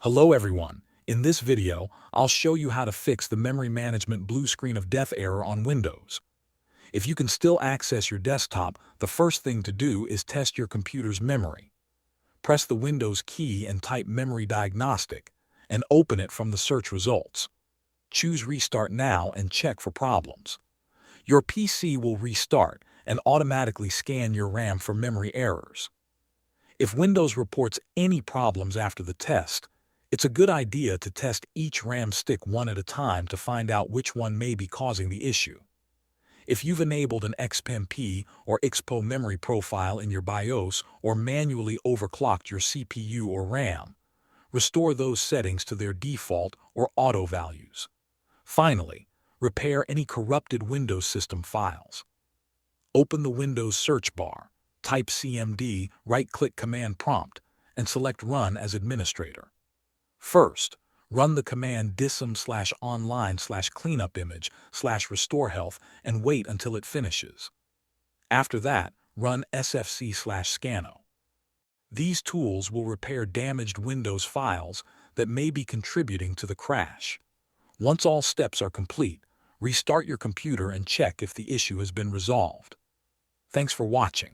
Hello everyone. In this video, I'll show you how to fix the memory management blue screen of death error on Windows. If you can still access your desktop, the first thing to do is test your computer's memory. Press the Windows key and type Memory Diagnostic, and open it from the search results. Choose Restart Now and check for problems. Your PC will restart and automatically scan your RAM for memory errors. If Windows reports any problems after the test, it's a good idea to test each RAM stick one at a time to find out which one may be causing the issue. If you've enabled an XPMP or XPO memory profile in your BIOS or manually overclocked your CPU or RAM, restore those settings to their default or auto values. Finally, repair any corrupted Windows system files. Open the Windows search bar, type CMD, right-click Command Prompt, and select Run as administrator. First, run the command dism/online/cleanupimage/restore health and wait until it finishes. After that, run sfc/scanno. These tools will repair damaged Windows files that may be contributing to the crash. Once all steps are complete, restart your computer and check if the issue has been resolved. Thanks for watching.